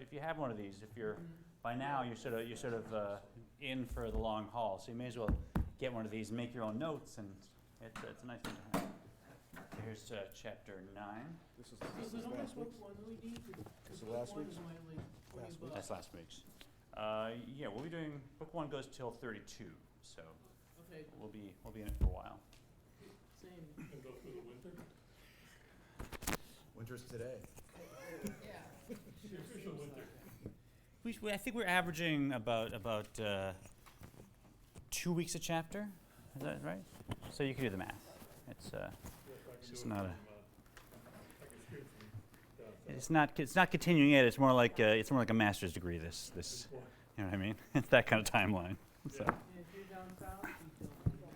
if you have one of these, if you're by now you're sort of in for the long haul, so you may as well get one of these, make your own notes, and it's a nice thing to have. Here's chapter 9. This is last week's. This is last week's. That's last week's. Yeah, we'll be doing book 1 goes till 32, so Okay. we'll be in it for a while. Same. And go through the winter? Winter's today. Yeah. The official winter. I think we're averaging about 2 weeks a chapter. Is that right? So you can do the math. It's just not a. It's not continuing yet. It's more like a master's degree. This you know what I mean? It's that kind of timeline. So. And if you're down south, you don't.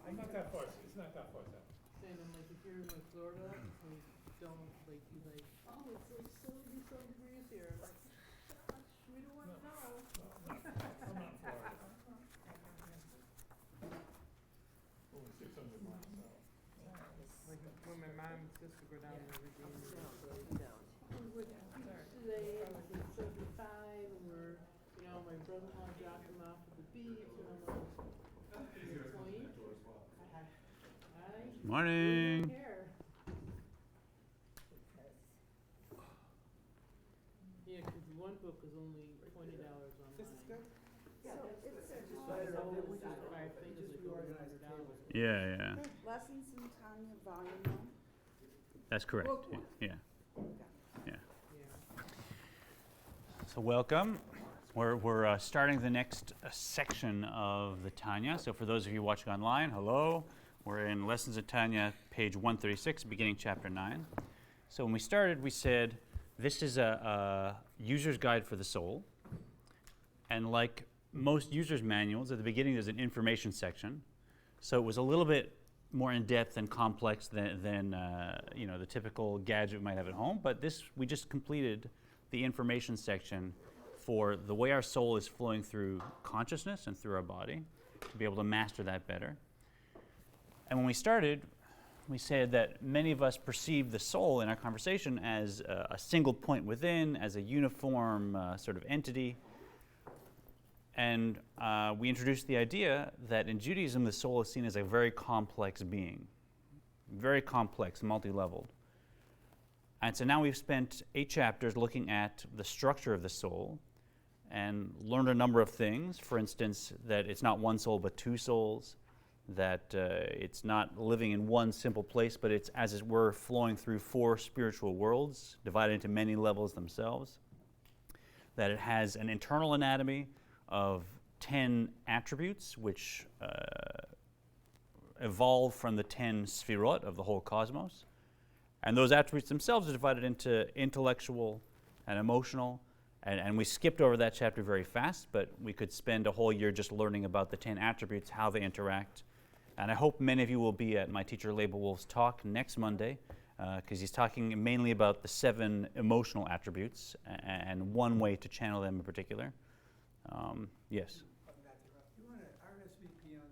I'm not that far. It's not that far south. Saying, I'm like, if you're in like Florida, like, don't like be like, oh, it's like 70 some degrees here. I'm like, gosh, we don't want to know. I'm not in Florida. Only 600 miles south. Like when my mom and sister go down there every day. Today it was like 75, and we're, you know, my brother-in-law dropped him off at the beach, and I'm like, "Is it 20?" Hi. Morning. Hair. Yeah, because one book was only $20 online. This is good. Yeah, it's just 5 things like $100. Yeah. Lessons in Tanya, Volume 1. That's correct. Book one. Yeah. Yeah. So welcome. We're starting the next section of the Tanya. So for those of you watching online, hello. We're in Lessons in Tanya, page 136, beginning chapter 9. So when we started, we said this is a user's guide for the soul. And like most user's manuals, at the beginning there's an information section. So it was a little bit more in-depth and complex than the typical gadget we might have at home. But we just completed the information section for the way our soul is flowing through consciousness and through our body, to be able to master that better. And when we started, we said that many of us perceive the soul in our conversation as a single point within, as a uniform sort of entity. And we introduced the idea that in Judaism, the soul is seen as a very complex being, very complex, multi-leveled. And so now we've spent 8 chapters looking at the structure of the soul and learned a number of things. For instance, that it's not one soul but 2 souls, that it's not living in one simple place, but it's, as it were, flowing through 4 spiritual worlds, divided into many levels themselves, that it has an internal anatomy of 10 attributes, which evolve from the 10 sfirot of the whole cosmos. And those attributes themselves are divided into intellectual and emotional. And we skipped over that chapter very fast, but we could spend a whole year just learning about the 10 attributes, how they interact. And I hope many of you will be at my teacher Label Wolf's talk next Monday, because he's talking mainly about the 7 emotional attributes and one way to channel them in particular. Yes? You want an RSVP on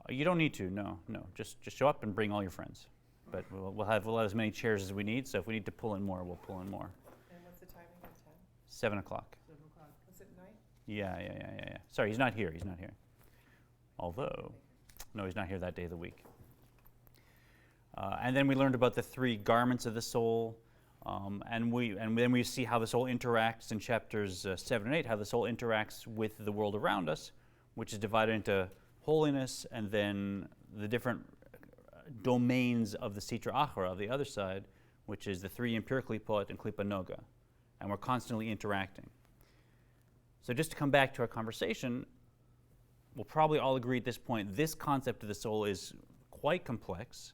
that? You don't need to, no. Just show up and bring all your friends. But we'll have as many chairs as we need, so if we need to pull in more, we'll pull in more. And what's the timing of 10? 7 o'clock. 7 o'clock. Was it night? Yeah. Sorry, he's not here. Although, no, he's not here that day of the week. And then we learned about the 3 garments of the soul, and then we see how the soul interacts in chapters 7 and 8, how the soul interacts with the world around us, which is divided into holiness and then the different domains of the Sitra Achra, of the other side, which is the 3 empirically put and Klipa Noga. And we're constantly interacting. So just to come back to our conversation, we'll probably all agree at this point, this concept of the soul is quite complex,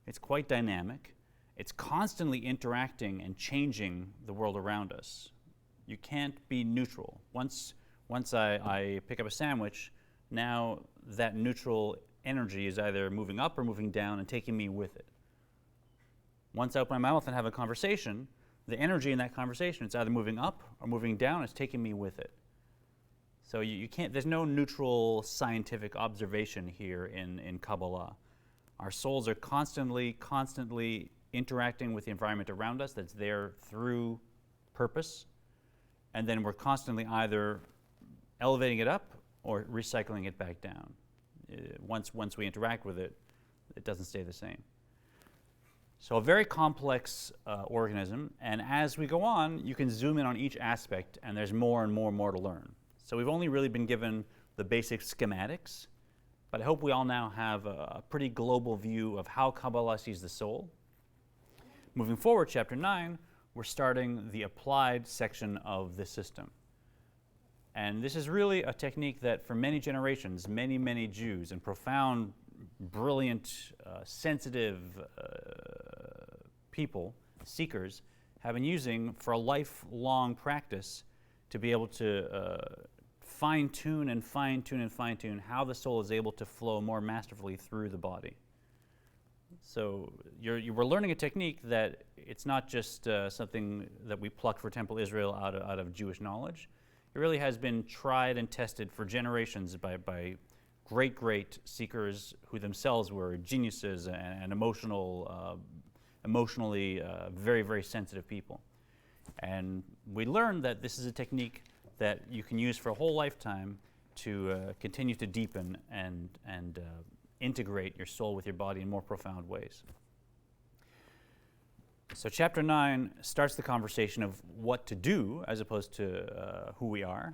it's quite dynamic, it's constantly interacting and changing the world around us. You can't be neutral. Once I pick up a sandwich, now that neutral energy is either moving up or moving down and taking me with it. Once I open my mouth and have a conversation, the energy in that conversation, it's either moving up or moving down, it's taking me with it. So you can't, there's no neutral scientific observation here in Kabbalah. Our souls are constantly interacting with the environment around us that's there through purpose, and then we're constantly either elevating it up or recycling it back down. Once we interact with it, it doesn't stay the same. So a very complex organism, and as we go on, you can zoom in on each aspect, and there's more and more and more to learn. So we've only really been given the basic schematics, but I hope we all now have a pretty global view of how Kabbalah sees the soul. Moving forward, chapter 9, we're starting the applied section of this system. And this is really a technique that for many generations, many Jews and profound, brilliant, sensitive people, seekers, have been using for a lifelong practice to be able to fine-tune and fine-tune and fine-tune how the soul is able to flow more masterfully through the body. So you were learning a technique that it's not just something that we plucked for Temple Israel out of Jewish knowledge. It really has been tried and tested for generations by great seekers who themselves were geniuses and emotionally very sensitive people. And we learned that this is a technique that you can use for a whole lifetime to continue to deepen and integrate your soul with your body in more profound ways. So chapter 9 starts the conversation of what to do as opposed to who we are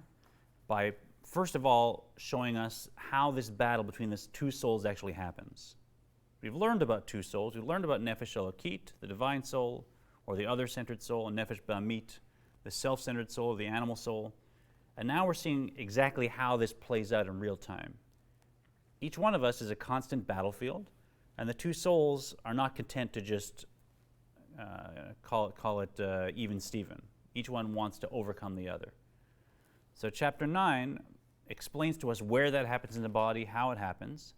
by first of all showing us how this battle between these two souls actually happens. We've learned about two souls. We've learned about Nefesh Elokit, the divine soul, or the other-centered soul, and Nefesh Ba'amit, the self-centered soul, the animal soul. And now we're seeing exactly how this plays out in real time. Each one of us is a constant battlefield, and the two souls are not content to just call it even Steven. Each one wants to overcome the other. So chapter 9 explains to us where that happens in the body, how it happens.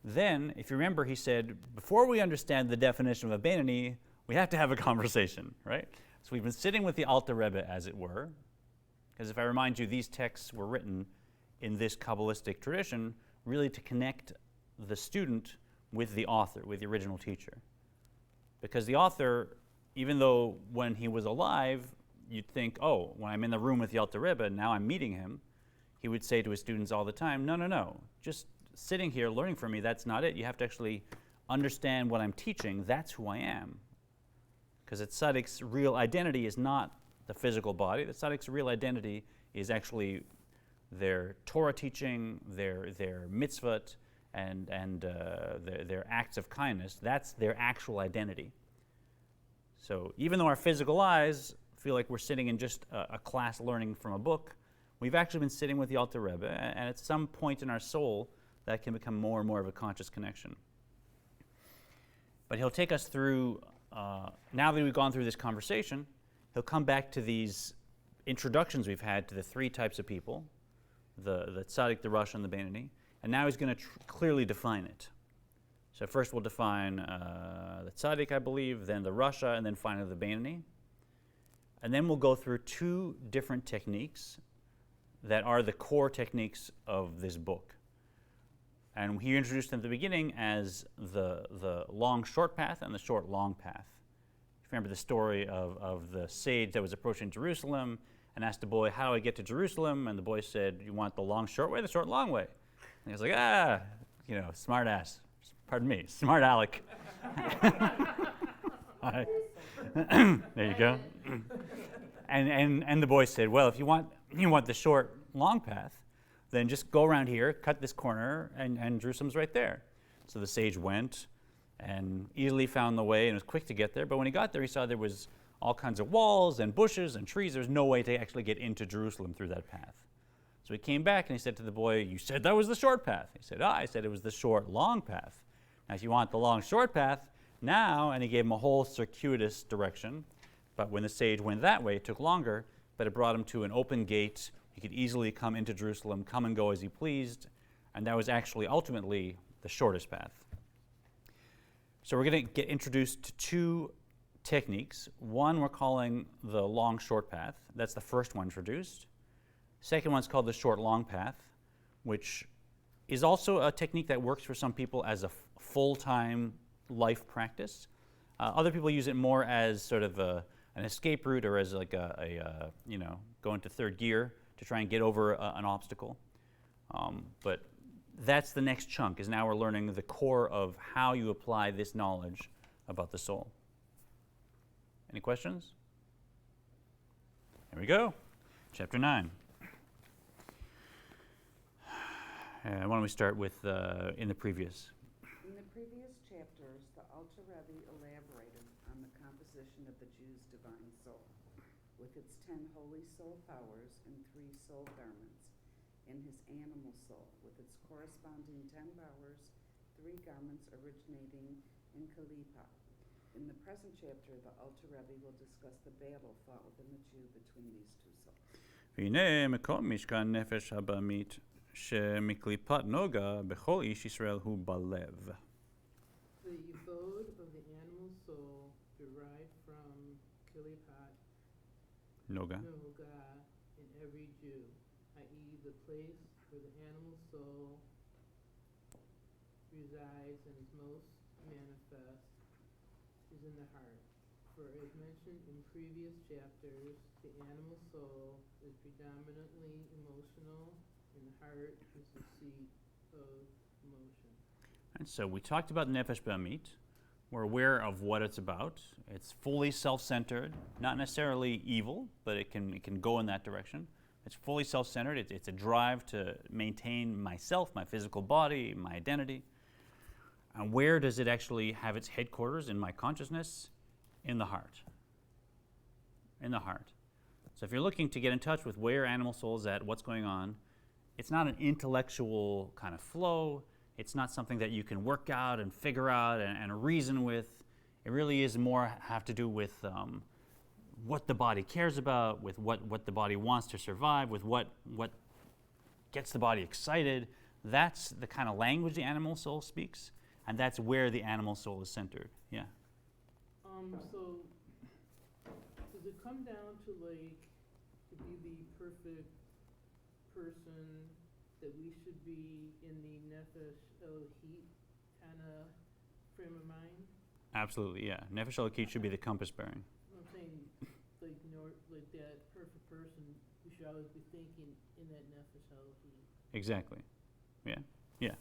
Then, if you remember, he said, before we understand the definition of a Beinoni, we have to have a conversation, right? So we've been sitting with the Alter Rebbe, as it were, because if I remind you, these texts were written in this Kabbalistic tradition really to connect the student with the author, with the original teacher. Because the author, even though when he was alive, you'd think, oh, when I'm in the room with the Alter Rebbe, now I'm meeting him, he would say to his students all the time, no, just sitting here learning from me, that's not it. You have to actually understand what I'm teaching. That's who I am. Because the tzaddik's real identity is not the physical body. The tzaddik's real identity is actually their Torah teaching, their mitzvot, and their acts of kindness. That's their actual identity. So even though our physical eyes feel like we're sitting in just a class learning from a book, we've actually been sitting with the Alter Rebbe, and at some point in our soul, that can become more and more of a conscious connection. But he'll take us through, now that we've gone through this conversation, he'll come back to these introductions we've had to the three types of people, the tzaddik, the rasha, and the Beinoni, and now he's going to clearly define it. So first we'll define the tzaddik, I believe, then the rasha, and then finally the Beinoni. And then we'll go through two different techniques that are the core techniques of this book. And he introduced them at the beginning as the long-short path and the short-long path. If you remember the story of the sage that was approaching Jerusalem and asked the boy, how do I get to Jerusalem? And the boy said, you want the long-short way, the short-long way? And he was like, smart ass. Pardon me, smart aleck. There you go. And the boy said, well, if you want the short-long path, then just go around here, cut this corner, and Jerusalem's right there. So the sage went and easily found the way and was quick to get there. But when he got there, he saw there was all kinds of walls and bushes and trees. There's no way to actually get into Jerusalem through that path. So he came back and he said to the boy, you said that was the short path. He said, I said it was the short-long path. Now, if you want the long-short path, now, and he gave him a whole circuitous direction. But when the sage went that way, it took longer, but it brought him to an open gate. He could easily come into Jerusalem, come and go as he pleased, and that was actually ultimately the shortest path. So we're going to get introduced to two techniques. One we're calling the long-short path. That's the first one introduced. Second one's called the short-long path, which is also a technique that works for some people as a full-time life practice. Other people use it more as sort of a an escape route or as like go into third gear to try and get over an obstacle. But that's the next chunk, is now we're learning the core of how you apply this knowledge about the soul. Any questions? Here we go. Chapter 9. Why don't we start with in the previous? In the previous chapters, the Alter Rebbe elaborated on the composition of the Jew's divine soul, with its 10 holy soul powers and 3 soul garments, and his animal soul, with its corresponding 10 powers, 3 garments originating in Kalipa. In the present chapter, the Alter Rebbe will discuss the battle fought within the Jew between these 2 souls. והנה מקום משכן נפש הבהמית שמקליפת נוגה בכל איש ישראל הוא בלב. The abode of the animal soul derived from Kilipat נוגה. Noga in every Jew, i.e. the place where the animal soul resides and is most manifest is in the heart. For as mentioned in previous chapters, the animal soul is predominantly emotional, and the heart is the seat of emotion. And so we talked about Nefesh B'Amit. We're aware of what it's about. It's fully self-centered, not necessarily evil, but it can go in that direction. It's fully self-centered. It's a drive to maintain myself, my physical body, my identity. And where does it actually have its headquarters in my consciousness? In the heart. In the heart. So if you're looking to get in touch with where animal soul is at, what's going on, it's not an intellectual kind of flow. It's not something that you can work out and figure out and reason with. It really is more have to do with what the body cares about, with what the body wants to survive, with what gets the body excited. That's the kind of language the animal soul speaks, and that's where the animal soul is centered. Yeah. So does it come down to like to be the perfect person that we should be in the Nefesh Elohit kind of frame of mind? Absolutely, yeah. Nefesh Elohit should be the compass bearing. I'm saying like like that perfect person, we should always be thinking in that Nefesh Elohit. Exactly. Yeah, yeah.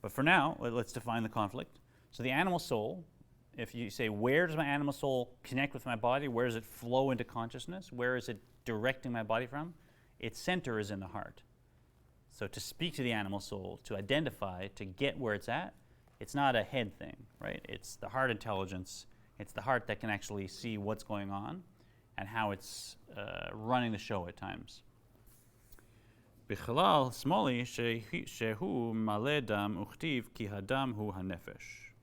But for now, let's define the conflict. So the animal soul, if you say, where does my animal soul connect with my body? Where does it flow into consciousness? Where is it directing my body from? Its center is in the heart. So to speak to the animal soul, to identify, to get where it's at, it's not a head thing, right? It's the heart intelligence. It's the heart that can actually see what's going on and how it's running the show at times. בכלל שמאלי שהוא מלא דם וכתיב כי הדם הוא הנפש.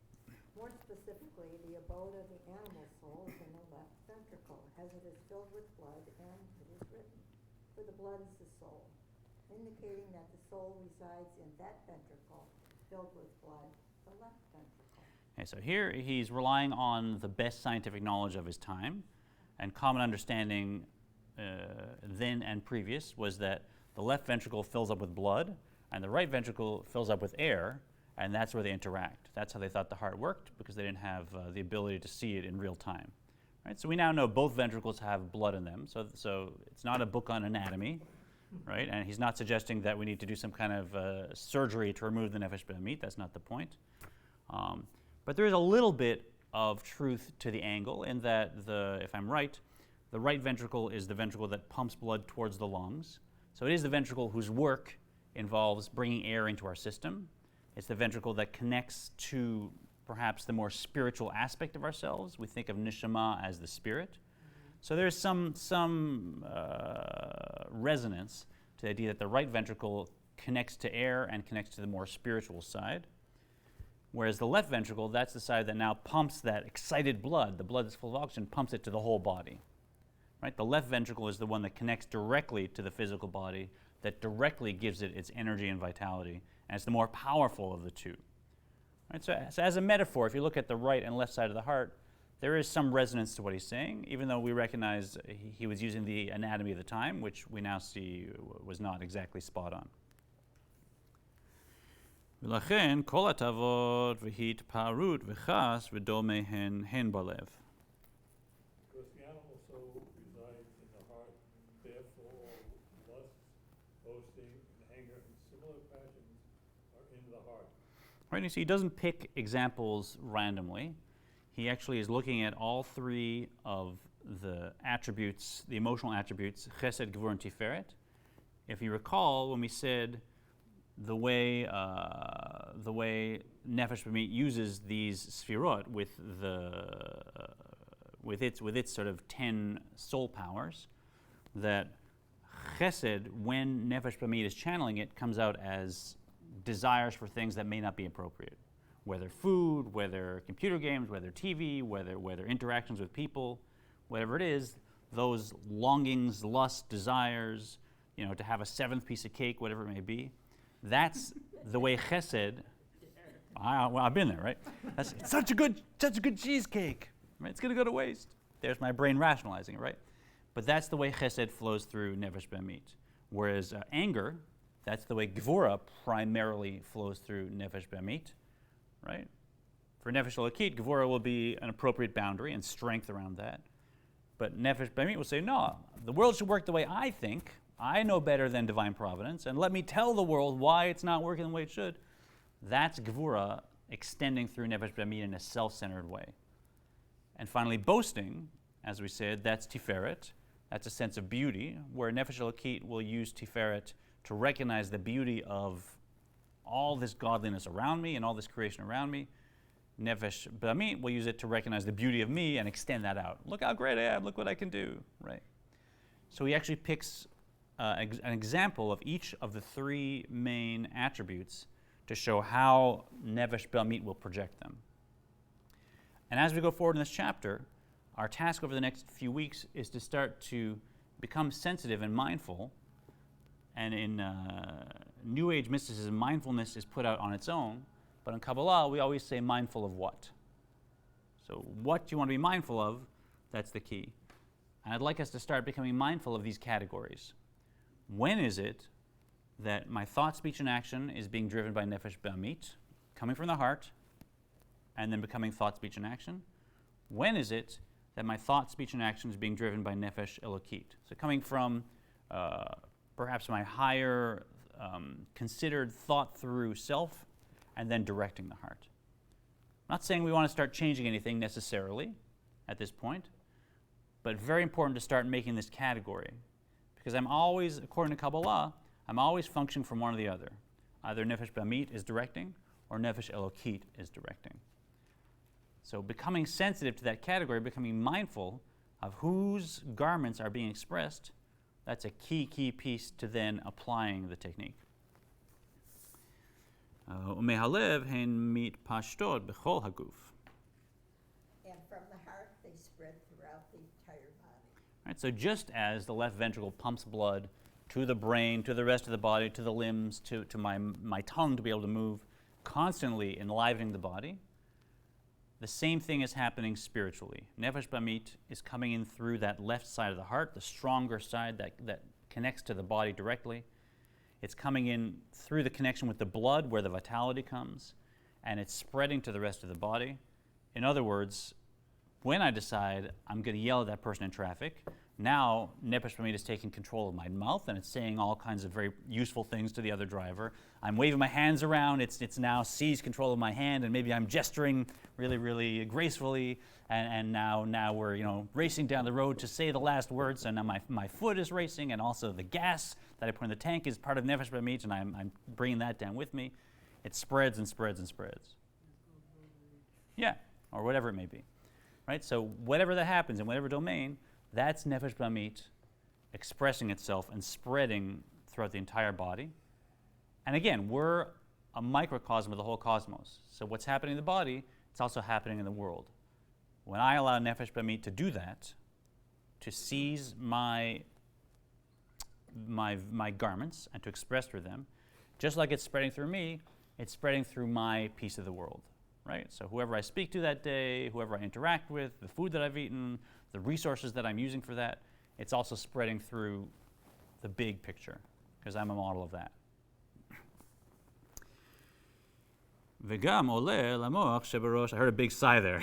More specifically, the abode of the animal soul is in the left ventricle, as it is filled with blood, and it is written, for the blood is the soul, indicating that the soul resides in that ventricle filled with blood, the left ventricle. Okay, so here he's relying on the best scientific knowledge of his time, and common understanding then and previous was that the left ventricle fills up with blood, and the right ventricle fills up with air, and that's where they interact. That's how they thought the heart worked, because they didn't have the ability to see it in real time. Right? So we now know both ventricles have blood in them, so it's not a book on anatomy, right? And he's not suggesting that we need to do some kind of surgery to remove the nefesh b'amit. That's not the point. But there is a little bit of truth to the angle in that, if I'm right, the right ventricle is the ventricle that pumps blood towards the lungs. So it is the ventricle whose work involves bringing air into our system. It's the ventricle that connects to perhaps the more spiritual aspect of ourselves. We think of neshama as the spirit. So there's some resonance to the idea that the right ventricle connects to air and connects to the more spiritual side. Whereas the left ventricle, that's the side that now pumps that excited blood, the blood that's full of oxygen, pumps it to the whole body. Right? The left ventricle is the one that connects directly to the physical body, that directly gives it its energy and vitality, and it's the more powerful of the two. Right? So as a metaphor, if you look at the right and left side of the heart, there is some resonance to what he's saying, even though we recognize he was using the anatomy of the time, which we now see was not exactly spot on. ולכן כל התאוות והתפארות וכעס ודומיהן הן בלב. Because the animal boasting, and anger, and similar passions are in the heart. Right, you see, he doesn't pick examples randomly. He actually is looking at all three of the attributes, the emotional attributes, chesed, gvur, and tiferet. If you recall, when we said the way Nefesh B'mit uses these sfirot with its sort of 10 soul powers, that chesed, when Nefesh B'mit is channeling it, comes out as desires for things that may not be appropriate, whether food, whether computer games, whether TV, whether interactions with people, whatever it is, those longings, lusts, desires, to have a seventh piece of cake, whatever it may be, that's the way chesed. I've been there, right? It's such a good cheesecake. Right? It's going to go to waste. There's my brain rationalizing it, right? But that's the way chesed flows through Nefesh B'mit. Whereas anger, that's the way Gvura primarily flows through Nefesh B'mit, right? For Nefesh Elokit, Gvura will be an appropriate boundary and strength around that. But Nefesh B'mit will say, no, the world should work the way I think. I know better than divine providence, and let me tell the world why it's not working the way it should. That's Gvura extending through Nefesh B'mit in a self-centered way. And finally, boasting, as we said, that's Tiferet. That's a sense of beauty, where Nefesh Elokit will use Tiferet to recognize the beauty of all this godliness around me and all this creation around me. Nefesh B'mit will use it to recognize the beauty of me and extend that out. Look how great I am, look what I can do, right? So he actually picks an example of each of the three main attributes to show how Nefesh B'mit will project them. And as we go forward in this chapter, our task over the next few weeks is to start to become sensitive and mindful. And in New Age mysticism, mindfulness is put out on its own. But in Kabbalah, we always say mindful of what? So what you want to be mindful of, that's the key. And I'd like us to start becoming mindful of these categories. When is it that my thought, speech, and action is being driven by Nefesh B'mit, coming from the heart, and then becoming thought, speech, and action? When is it that my thought, speech, and action is being driven by Nefesh Elokit? So coming from perhaps my higher, considered, thought-through self, and then directing the heart. I'm not saying we want to start changing anything necessarily at this point, but very important to start making this category. Because I'm always, according to Kabbalah, I'm always functioning from one or the other. Either Nefesh B'mit is directing, or Nefesh Elokit is directing. So becoming sensitive to that category, becoming mindful of whose garments are being expressed, that's a key piece to then applying the technique. ומהלב הן מתפשטות בכל הגוף. And from the heart, they spread throughout the entire body. Right, so just as the left ventricle pumps blood to the brain, to the rest of the body, to the limbs, to my tongue to be able to move, constantly enlivening the body, the same thing is happening spiritually. Nefesh B'mit is coming in through that left side of the heart, the stronger side that connects to the body directly. It's coming in through the connection with the blood where the vitality comes, and it's spreading to the rest of the body. In other words, when I decide I'm going to yell at that person in traffic, now Nefesh B'mit is taking control of my mouth, and it's saying all kinds of very useful things to the other driver. I'm waving my hands around, it's now seized control of my hand, and maybe I'm gesturing really, really gracefully, and now we're racing down the road to say the last words, and now my foot is racing, and also the gas that I put in the tank is part of Nefesh B'mit, and I'm bringing that down with me. It spreads and spreads and spreads. Yeah, or whatever it may be. Right? So whatever that happens in whatever domain, that's Nefesh B'mit expressing itself and spreading throughout the entire body. And again, we're a microcosm of the whole cosmos. So what's happening in the body, it's also happening in the world. When I allow Nefesh B'mit to do that, to seize my garments and to express through them, just like it's spreading through me, it's spreading through my piece of the world. Right? So whoever I speak to that day, whoever I interact with, the food that I've eaten, the resources that I'm using for that, it's also spreading through the big picture, because I'm a model of that. וגם עולה למוח שבראש. I heard a big sigh there.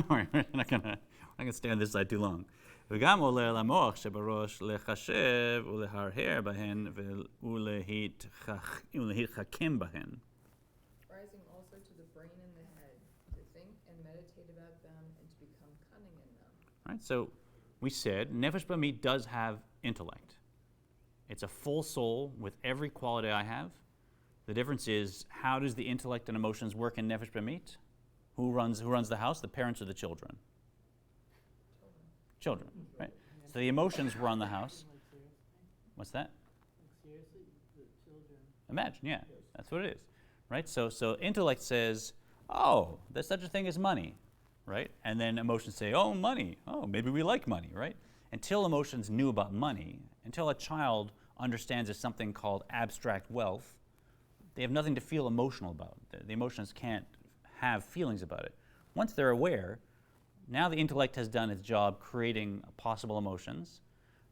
We're not gonna stay on this side too long. וגם עולה אל המוח שבראש לחשב ולהרהר בהן ולהתחכם בהן. Rising also to the brain and the head, to think and meditate about them and to become cunning in them. Right, so we said Nefesh Bamit does have intellect. It's a full soul with every quality I have. The difference is, how does the intellect and emotions work in Nefesh Bamit? Who runs the house? The parents or the children? Children, right? So the emotions run the house. Like seriously? What's that? Like seriously? The children. Imagine, yeah, that's what it is, right? So intellect says, oh, there's such a thing as money, right? And then emotions say, oh, money, oh, maybe we like money, right? Until emotions knew about money, until a child understands there's something called abstract wealth, they have nothing to feel emotional about. The emotions can't have feelings about it. Once they're aware, now the intellect has done its job creating possible emotions.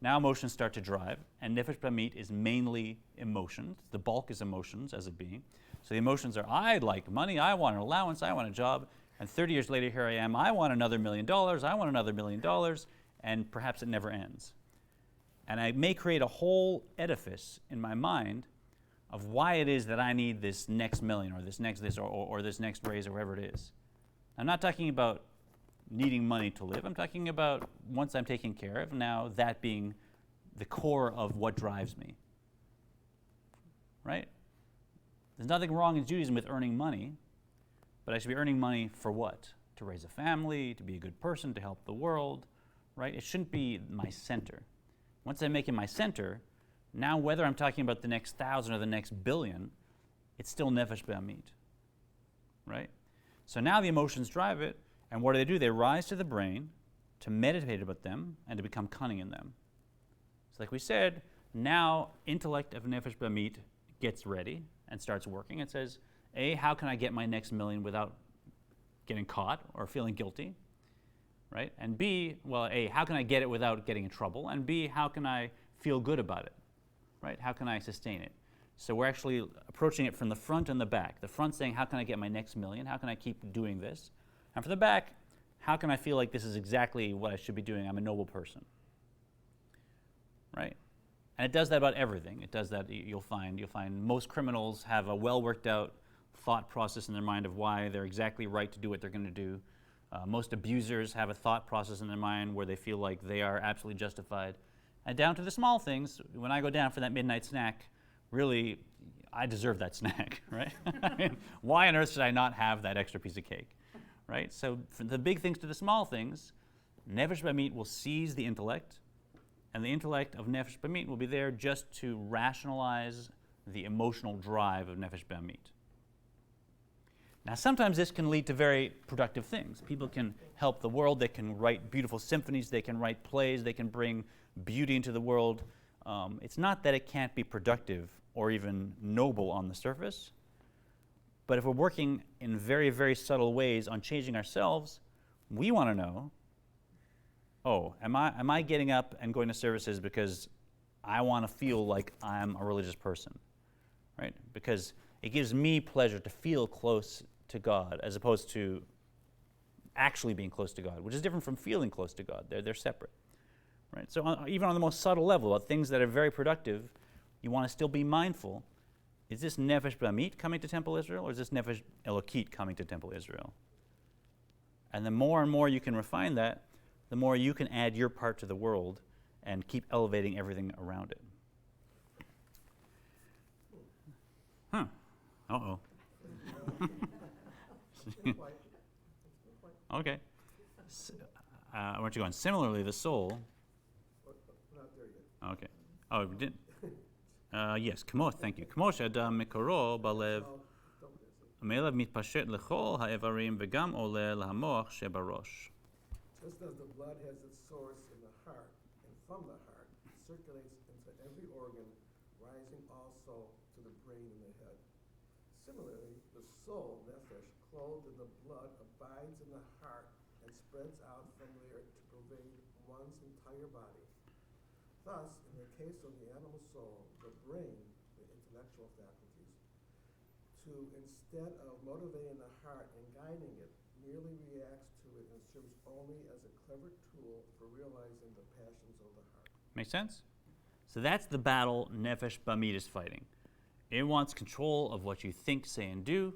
Now emotions start to drive, and Nefesh Bamit is mainly emotions. The bulk is emotions as a being. So the emotions are, I like money, I want an allowance, I want a job, and 30 years later here I am, I want another $1 million, I want another $1 million, and perhaps it never ends. And I may create a whole edifice in my mind of why it is that I need this next million, or this next this, or this next raise, or whatever it is. I'm not talking about needing money to live. I'm talking about once I'm taken care of, now that being the core of what drives me. Right? There's nothing wrong in Judaism with earning money, but I should be earning money for what? To raise a family, to be a good person, to help the world, right? It shouldn't be my center. Once I make it my center, now whether I'm talking about the next 1,000 or the next billion, it's still Nefesh Bamit, right? So now the emotions drive it, and what do? They rise to the brain to meditate about them and to become cunning in them. So like we said, now intellect of Nefesh Bamit gets ready and starts working. It says, A, how can I get my next million without getting caught or feeling guilty, right? And B, well, A, how can I get it without getting in trouble? And B, how can I feel good about it, right? How can I sustain it? So we're actually approaching it from the front and the back. The front saying, how can I get my next million? How can I keep doing this? And for the back, how can I feel like this is exactly what I should be doing? I'm a noble person, right? And it does that about everything. It does that. You'll find most criminals have a well worked out thought process in their mind of why they're exactly right to do what they're going to do. Most abusers have a thought process in their mind where they feel like they are absolutely justified. And down to the small things, when I go down for that midnight snack, really, I deserve that snack, right? I mean, why on earth should I not have that extra piece of cake, right? So from the big things to the small things, Nefesh Bamit will seize the intellect, and the intellect of Nefesh Bamit will be there just to rationalize the emotional drive of Nefesh Bamit. Now, sometimes this can lead to very productive things. People can help the world. They can write beautiful symphonies. They can write plays. They can bring beauty into the world. It's not that it can't be productive or even noble on the surface, but if we're working in very, very subtle ways on changing ourselves, we want to know, oh, am I getting up and going to services because I want to feel like I'm a religious person, right? Because it gives me pleasure to feel close to God as opposed to actually being close to God, which is different from feeling close to God. They're separate, right? So even on the most subtle level, about things that are very productive, you want to still be mindful. Is this Nefesh Bamit coming to Temple Israel, or is this Nefesh Elokit coming to Temple Israel? And the more and more you can refine that, the more you can add your part to the world and keep elevating everything around it. Uh-oh. Okay. Where aren't you going? Similarly, the soul. Not there yet. Okay. Oh, we didn't. Yes, כמו, thank you. כמו שאדם מקורו בלב, מאליו מתפשט לכל האיברים וגם עולה להמוח שבראש. Just as the blood has its source in the heart, and from the heart, it circulates into every organ, rising also to the brain and the head. Similarly, the soul, nefesh, clothed in the blood, abides in the heart and spreads out from there to pervade one's entire body. Thus, in the case of the animal soul, the brain, the intellectual faculties, to instead of motivating the heart and guiding it, merely reacts to it and serves only as a clever tool for realizing the passions of the heart. Make sense? So that's the battle Nefesh Bamid is fighting. It wants control of what you think, say, and do.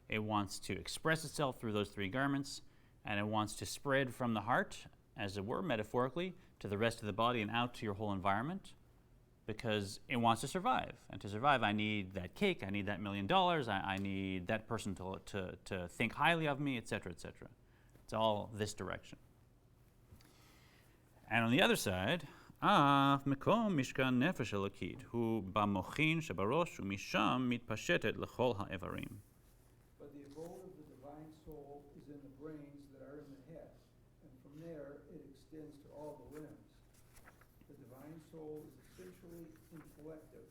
It wants to express itself through those three garments, and it wants to spread from the heart, as it were, metaphorically, to the rest of the body and out to your whole environment, because it wants to survive. And to survive, I need that cake, I need that $1 million, I need that person to think highly of me, etc., etc. It's all this direction. And on the other side, מקום משכן נפש אלוקית הוא במוחין שבראש ומשם מתפשטת לכל האיברים. But the abode of the divine soul is in the brains that are in the head, and from there it extends to all the limbs. The divine soul is essentially intellective,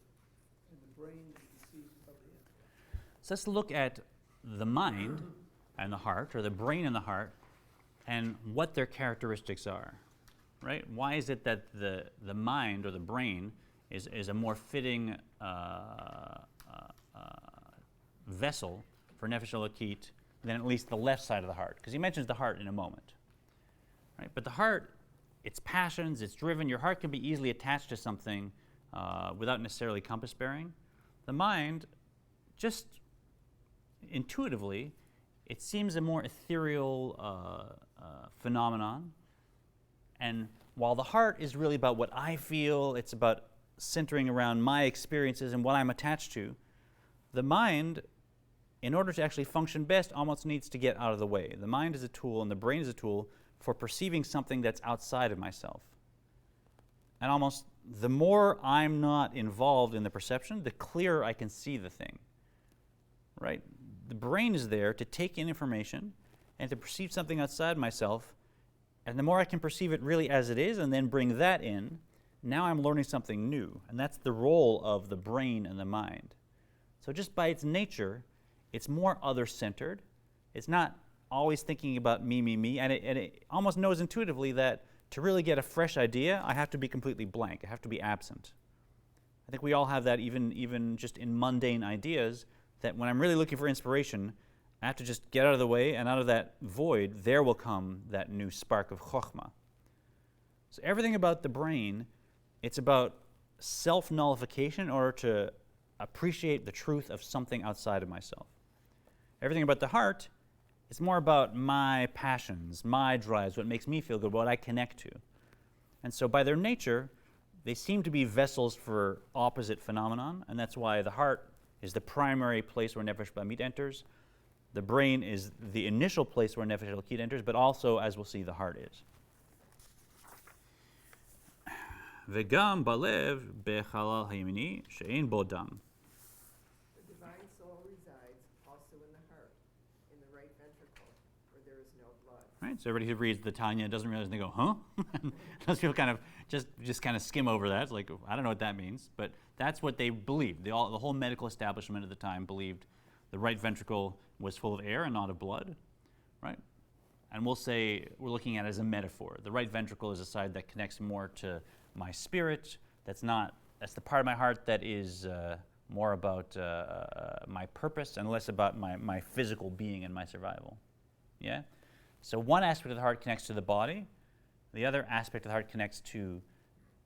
and the brain is the seat of the intellect. So let's look at the mind and the heart, or the brain and the heart, and what their characteristics are. Right? Why is it that the mind or the brain is a more fitting vessel for Nefesh Elokit than at least the left side of the heart? Because he mentions the heart in a moment. Right? But the heart, its passions, it's driven. Your heart can be easily attached to something without necessarily compass bearing. The mind, just intuitively, it seems a more ethereal phenomenon. And while the heart is really about what I feel, it's about centering around my experiences and what I'm attached to, the mind, in order to actually function best, almost needs to get out of the way. The mind is a tool and the brain is a tool for perceiving something that's outside of myself. And almost the more I'm not involved in the perception, the clearer I can see the thing. Right? The brain is there to take in information and to perceive something outside myself. And the more I can perceive it really as it is and then bring that in, now I'm learning something new. And that's the role of the brain and the mind. So just by its nature, it's more other-centered. It's not always thinking about me, me, me. And it almost knows intuitively that to really get a fresh idea, I have to be completely blank. I have to be absent. I think we all have that even just in mundane ideas, that when I'm really looking for inspiration, I have to just get out of the way, and out of that void, there will come that new spark of chokhmah. So everything about the brain, it's about self-nullification in order to appreciate the truth of something outside of myself. Everything about the heart, it's more about my passions, my drives, what makes me feel good, what I connect to. And so by their nature, they seem to be vessels for opposite phenomenon, and that's why the heart is the primary place where Nefesh Bamid enters. The brain is the initial place where Nefesh Elokit enters, but also, as we'll see, the heart is. V'gam balev bechalal hayemini she'ein bo dam. The divine soul resides also in the heart, in the right ventricle, where there is no blood. Right. So everybody who reads the Tanya doesn't realize, and they go, "Huh?" Most people kind of just kind of skim over that. It's like, I don't know what that means, but that's what they believed. The whole medical establishment at the time believed the right ventricle was full of air and not of blood, right? And we'll say we're looking at it as a metaphor. The right ventricle is a side that connects more to my spirit. That's the part of my heart that is more about my purpose and less about my physical being and my survival. Yeah? So one aspect of the heart connects to the body. The other aspect of the heart connects to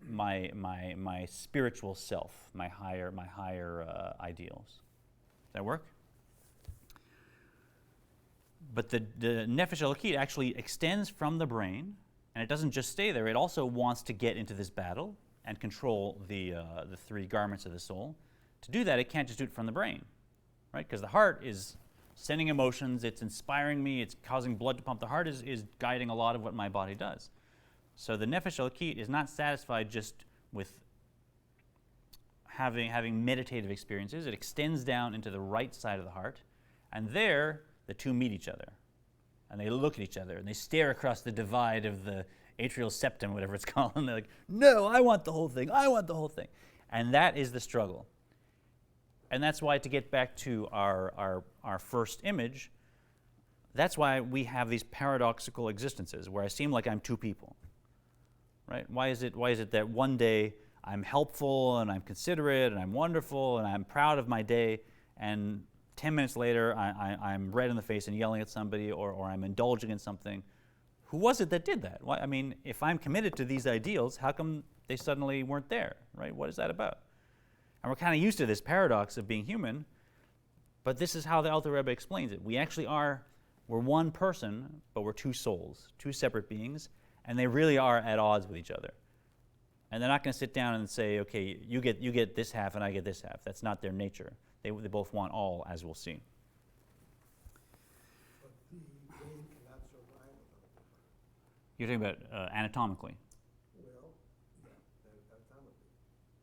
my spiritual self, my higher ideals. Does that work? But the Nefesh Elokit actually extends from the brain, and it doesn't just stay there. It also wants to get into this battle and control the three garments of the soul. To do that, it can't just do it from the brain, right? Because the heart is sending emotions, it's inspiring me, it's causing blood to pump. The heart is guiding a lot of what my body does. So the Nefesh Elokit is not satisfied just with having meditative experiences. It extends down into the right side of the heart, and there the two meet each other, and they look at each other, and they stare across the divide of the atrial septum, whatever it's called, and they're like, no, I want the whole thing, I want the whole thing. And that is the struggle. And that's why, to get back to our first image, that's why we have these paradoxical existences where I seem like I'm two people, right? Why is it that one day I'm helpful, and I'm considerate, and I'm wonderful, and I'm proud of my day, and 10 minutes later I'm red in the face and yelling at somebody, or I'm indulging in something. Who was it that did that? Why, I mean, if I'm committed to these ideals, how come they suddenly weren't there, right? What is that about? And we're kind of used to this paradox of being human, but this is how the Alter Rebbe explains it. We're one person, but we're two souls, two separate beings, and they really are at odds with each other. And they're not going to sit down and say, okay, you get this half and I get this half. That's not their nature. They both want all, as we'll see. But the brain cannot survive without the heart. You're talking about anatomically. Well, yeah, anatomically.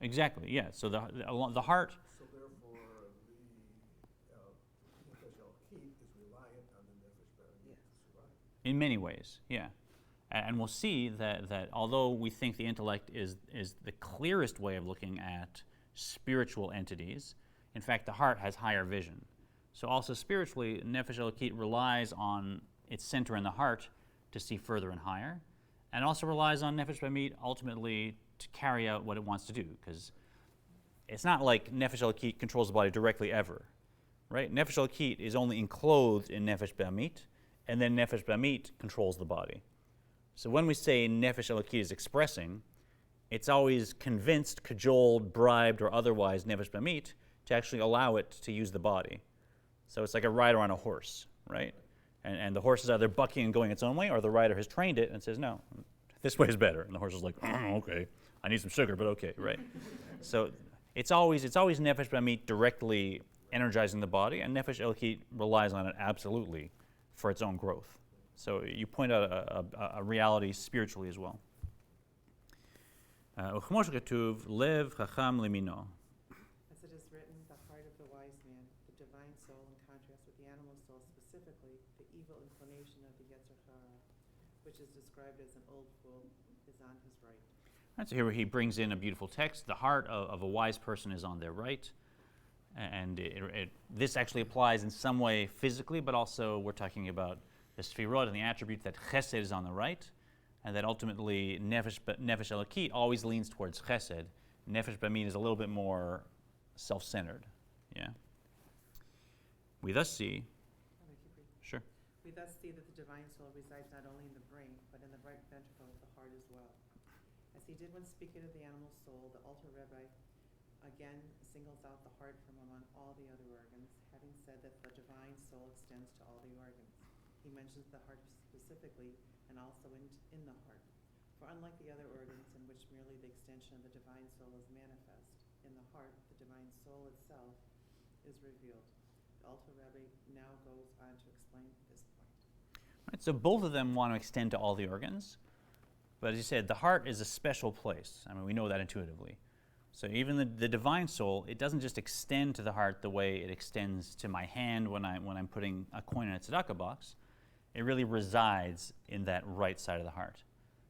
Exactly, yeah. So the heart, So therefore, the nefesh elokit is reliant on the nefesh b'amit to survive. in many ways, yeah. And we'll see that although we think the intellect is the clearest way of looking at spiritual entities, in fact, the heart has higher vision. So also spiritually, Nefesh Elokit relies on its center in the heart to see further and higher, and also relies on Nefesh B'amit ultimately to carry out what it wants to do, because it's not like Nefesh Elokit controls the body directly ever, right? Nefesh Elokit is only enclosed in Nefesh B'amit, and then Nefesh B'amit controls the body. So when we say Nefesh Elokit is expressing, it's always convinced, cajoled, bribed, or otherwise Nefesh B'amit to actually allow it to use the body. So it's like a rider on a horse, right? And the horse is either bucking and going its own way, or the rider has trained it and says, no, this way is better. And the horse is like, oh, okay, I need some sugar, but okay, right? So it's always Nefesh B'amit directly energizing the body, and Nefesh Elokit relies on it absolutely for its own growth. So you point out a reality spiritually as well. וכמו שכתוב, לב חכם למינו. As it is written, the heart of the wise man, the divine soul in contrast with the animal soul, specifically the evil inclination of the Yetzer Hara, which is described as an old fool, is on his right. Right, so here he brings in a beautiful text. The heart of a wise person is on their right. And this actually applies in some way physically, but also we're talking about the sfirot and the attribute that chesed is on the right, and that ultimately Nefesh Elokit always leans towards chesed. Nefesh B'amit is a little bit more self-centered. Yeah. We thus see. I'll make you brief. Sure. We thus see that the divine soul resides not only in the brain, but in the right ventricle of the heart as well. As he did when speaking of the animal soul, the Alter Rebbe again singles out the heart from among all the other organs, having said that the divine soul extends to all the organs. He mentions the heart specifically and also in the heart. For unlike the other organs in which merely the extension of the divine soul is manifest, in the heart, the divine soul itself is revealed. The Alter Rebbe now goes on to explain this point. Right, so both of them want to extend to all the organs, but as you said, the heart is a special place. I mean, we know that intuitively. So even the divine soul, it doesn't just extend to the heart the way it extends to my hand when I'm putting a coin in a tzedakah box. It really resides in that right side of the heart.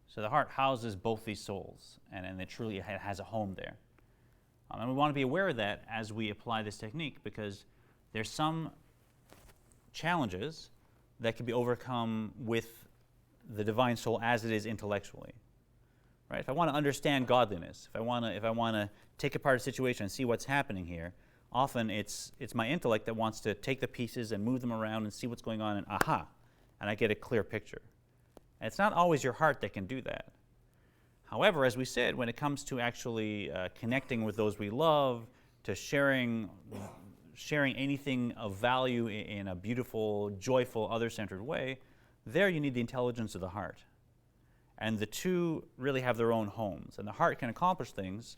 So the heart houses both these souls, and it truly has a home there. And we want to be aware of that as we apply this technique, because there's some challenges that can be overcome with the divine soul as it is intellectually. Right? If I want to understand godliness, if I want to take apart a situation and see what's happening here, often it's my intellect that wants to take the pieces and move them around and see what's going on, and aha, and I get a clear picture. And it's not always your heart that can do that. However, as we said, when it comes to actually connecting with those we love, to sharing anything of value in a beautiful, joyful, other-centered way, there you need the intelligence of the heart. And the two really have their own homes. And the heart can accomplish things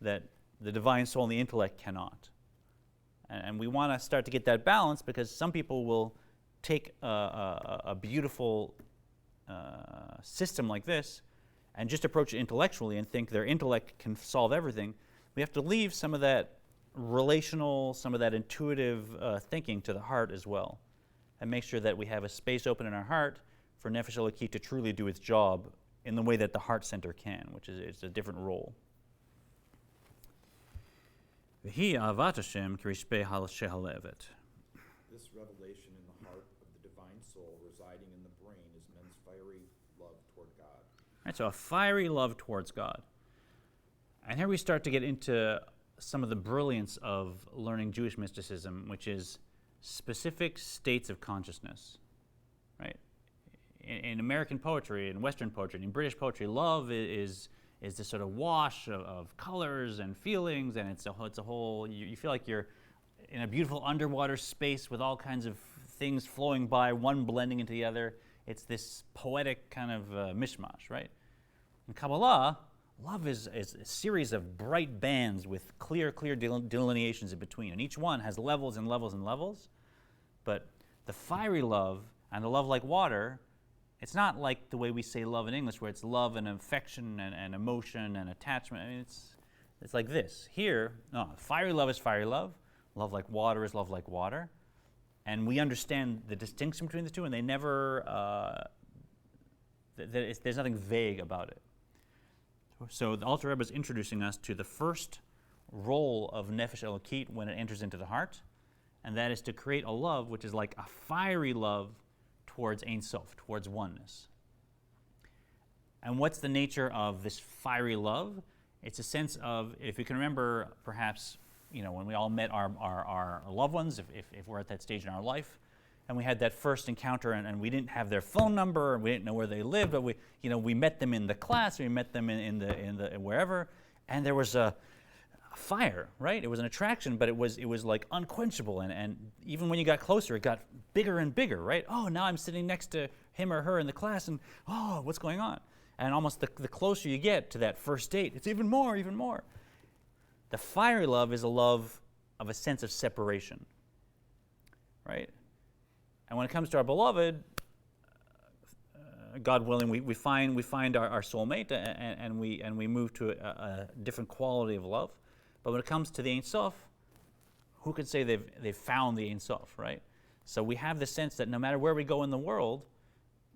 that the divine soul and the intellect cannot. And we want to start to get that balance, because some people will take a beautiful system like this and just approach it intellectually and think their intellect can solve everything. We have to leave some of that relational, some of that intuitive thinking to the heart as well, and make sure that we have a space open in our heart for Nefesh Elokit to truly do its job in the way that the heart center can, which is it's a different role. V'hi ahavat Hashem kirishpei shehalevet. This revelation in the heart of the divine soul residing in the brain is men's fiery love toward God. Right, so a fiery love towards God. And here we start to get into some of the brilliance of learning Jewish mysticism, which is specific states of consciousness, right? In American poetry, in Western poetry, in British poetry, love is this sort of wash of colors and feelings, and it's a whole, you feel like you're in a beautiful underwater space with all kinds of things flowing by, one blending into the other. It's this poetic kind of mishmash, right? In Kabbalah, love is a series of bright bands with clear delineations in between, and each one has levels and levels and levels. But the fiery love and the love like water, it's not like the way we say love in English, where it's love and affection and emotion and attachment. I mean, it's like this. Here, no, fiery love is fiery love. Love like water is love like water. And we understand the distinction between the two, and they never, there's nothing vague about it. So the Alter Rebbe is introducing us to the first role of Nefesh Elokit when it enters into the heart, and that is to create a love which is like a fiery love towards Ein Sof, towards oneness. And what's the nature of this fiery love? It's a sense of, if you can remember, perhaps, when we all met our loved ones, if we're at that stage in our life, and we had that first encounter, and we didn't have their phone number, and we didn't know where they lived, but we met them in the class, we met them in the wherever, and there was a fire, right? It was an attraction, but it was like unquenchable, and even when you got closer, it got bigger and bigger, right? Oh, now I'm sitting next to him or her in the class, and oh, what's going on? And almost the closer you get to that first date, it's even more. The fiery love is a love of a sense of separation, right? And when it comes to our beloved, God willing, we find our soulmate, and we move to a different quality of love. But when it comes to the Ein Sof, who can say they've found the Ein Sof, right? So we have the sense that no matter where we go in the world,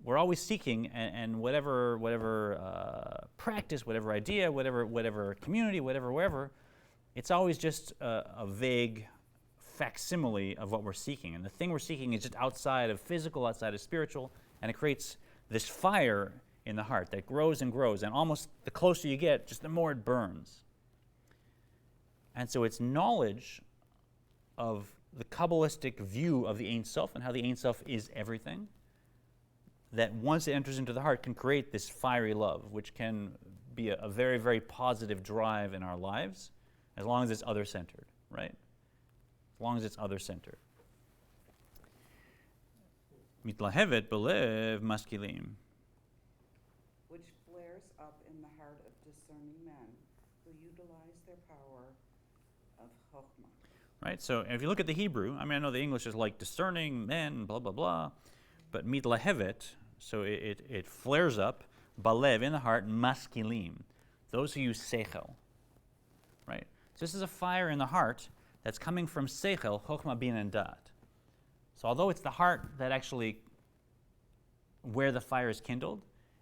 we're always seeking, and whatever practice, whatever idea, whatever community, wherever, it's always just a vague facsimile of what we're seeking. And the thing we're seeking is just outside of physical, outside of spiritual, and it creates this fire in the heart that grows and grows, and almost the closer you get, just the more it burns. And so it's knowledge of the Kabbalistic view of the Ein Sof and how the Ein Sof is everything, that once it enters into the heart can create this fiery love, which can be a very, very positive drive in our lives, as long as it's other-centered, right? As long as it's other-centered. Mitlahevet belev maskilim. Which flares up in the heart of discerning men who utilize their power of chokhmah. Right, so if you look at the Hebrew, I know the English is like discerning men, blah, blah, blah, but mitlahevet, so it flares up, balev, in the heart, maskilim, those who use seichel, right? So this is a fire in the heart that's coming from seichel, chokhmah, bin, and dat. So although it's the heart that actually, where the fire is kindled,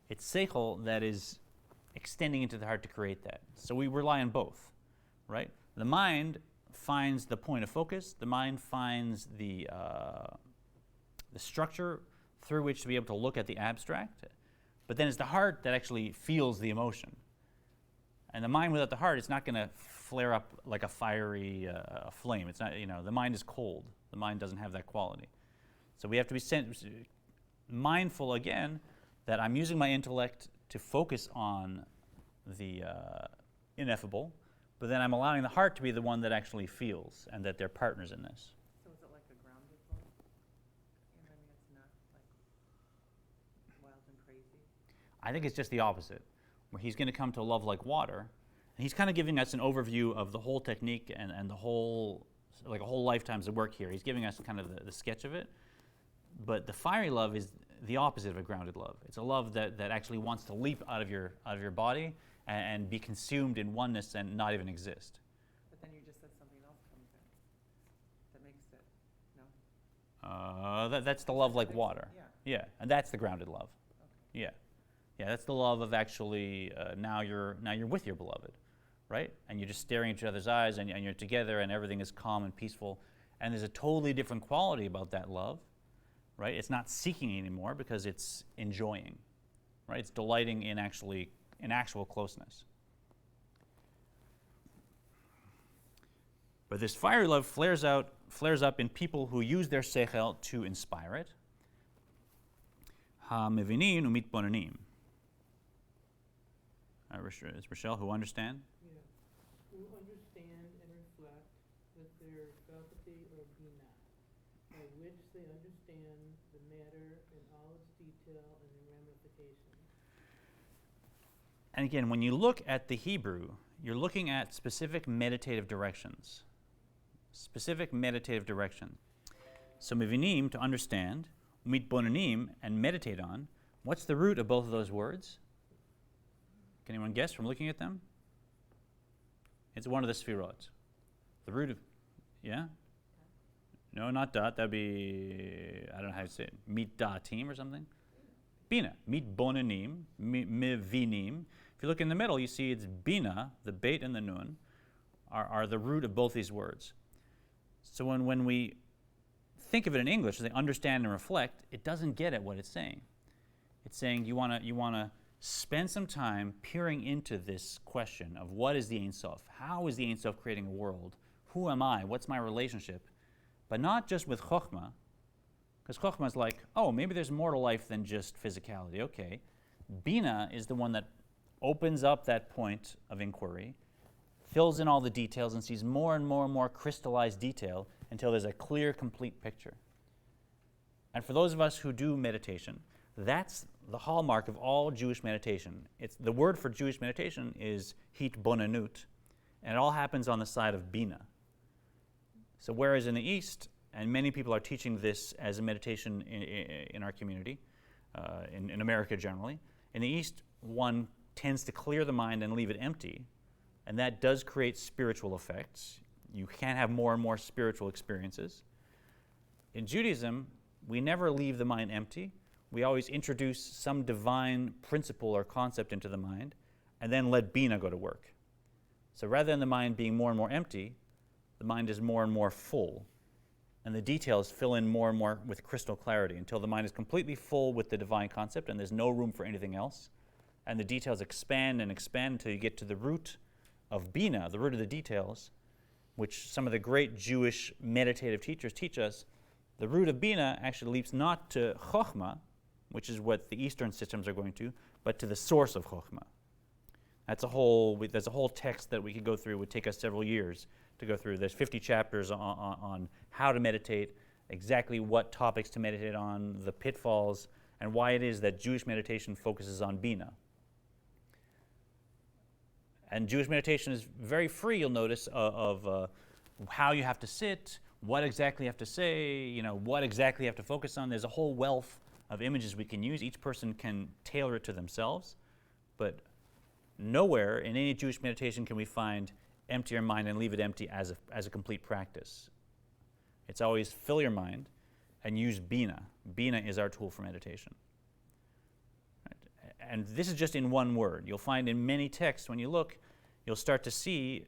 it's seichel that is extending into the heart to create that. So we rely on both, right? The mind finds the point of focus. The mind finds the structure through which to be able to look at the abstract. But then it's the heart that actually feels the emotion. And the mind without the heart, it's not going to flare up like a fiery flame. It's not, the mind is cold. The mind doesn't have that quality. So we have to be mindful again that I'm using my intellect to focus on the ineffable, but then I'm allowing the heart to be the one that actually feels, and that they're partners in this. So is it like a grounded love? It's not like wild and crazy? I think it's just the opposite, where he's going to come to love like water. And he's kind of giving us an overview of the whole technique and the whole, like a whole lifetime's of work here. He's giving us kind of the sketch of it. But the fiery love is the opposite of a grounded love. It's a love that actually wants to leap out of your body and be consumed in oneness and not even exist. But then you just said something else comes in that makes it, no? That's the love like water. Yeah. Yeah, and that's the grounded love. Okay. Yeah, that's the love of actually now you're with your beloved, right? And you're just staring at each other's eyes, and you're together, and everything is calm and peaceful. And there's a totally different quality about that love, right? It's not seeking anymore because it's enjoying, right? It's delighting in actual closeness. But this fiery love flares out flares up in people who use their seichel to inspire it. Ha-mevinim u'mitbonanim. Is Rochelle, who understand? Yeah. Who understand and reflect with their faculty or bina, by which they understand the matter in all its detail and the ramifications. And again, when you look at the Hebrew, you're looking at specific meditative directions. Specific meditative direction. So mevinim, to understand, mitbonanim, and meditate on. What's the root of both of those words? Can anyone guess from looking at them? It's one of the sfirot. The root of, yeah? No, not dot. That'd be, I don't know how to say it. Mitdatim or something? Bina. Mitbonanim, mevinim. If you look in the middle, you see it's bina, the beit and the nun, are the root of both these words. So when we think of it in English, as they understand and reflect, it doesn't get at what it's saying. It's saying you want to spend some time peering into this question of what is the Ein Sof? How is the Ein Sof creating a world? Who am I? What's my relationship? But not just with Chokhmah, because Chokhmah is like, oh, maybe there's more to life than just physicality. Okay. Bina is the one that opens up that point of inquiry, fills in all the details, and sees more and more and more crystallized detail until there's a clear, complete picture. And for those of us who do meditation, that's the hallmark of all Jewish meditation. The word for Jewish meditation is hitbonanut, and it all happens on the side of bina. So whereas in the East, and many people are teaching this as a meditation in our community, in America generally, in the East, one tends to clear the mind and leave it empty, and that does create spiritual effects. You can have more and more spiritual experiences. In Judaism, we never leave the mind empty. We always introduce some divine principle or concept into the mind, and then let Bina go to work. So rather than the mind being more and more empty, the mind is more and more full, and the details fill in more and more with crystal clarity until the mind is completely full with the divine concept and there's no room for anything else. And the details expand and expand until you get to the root of Bina, the root of the details, which some of the great Jewish meditative teachers teach us. The root of Bina actually leads not to Chokhmah, which is what the Eastern systems are going to, but to the source of Chokhmah. There's a whole text that we could go through. It would take us several years to go through. There's 50 chapters on how to meditate, exactly what topics to meditate on, the pitfalls, and why it is that Jewish meditation focuses on Bina. And Jewish meditation is very free, you'll notice, of how you have to sit, what exactly you have to say, what exactly you have to focus on. There's a whole wealth of images we can use. Each person can tailor it to themselves. But nowhere in any Jewish meditation can we find empty your mind and leave it empty as a complete practice. It's always fill your mind and use Bina. Bina is our tool for meditation. And this is just in one word. You'll find in many texts, when you look, you'll start to see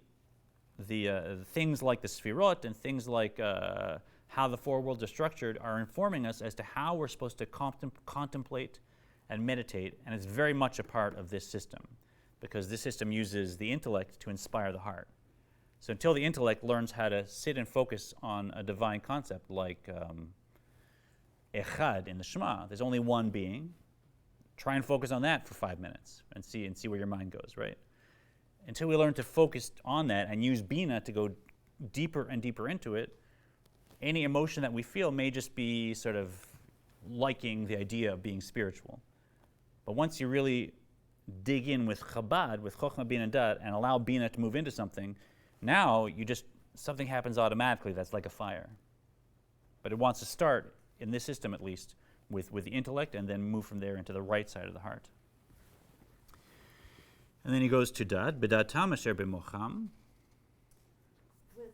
the things like the Sfirot and things like how the four worlds are structured are informing us as to how we're supposed to contemplate and meditate, and it's very much a part of this system, because this system uses the intellect to inspire the heart. So until the intellect learns how to sit and focus on a divine concept like Echad in the Shema, there's only one being. Try and focus on that for 5 minutes and see where your mind goes, right? Until we learn to focus on that and use Bina to go deeper and deeper into it, any emotion that we feel may just be sort of liking the idea of being spiritual. But once you really dig in with Chabad, with Chokhmah, Bina, Dat, and allow Bina to move into something, now something happens automatically that's like a fire. But it wants to start, in this system at least, with the intellect, and then move from there into the right side of the heart. And then he goes to Dat, B'datam asher b'mocham. With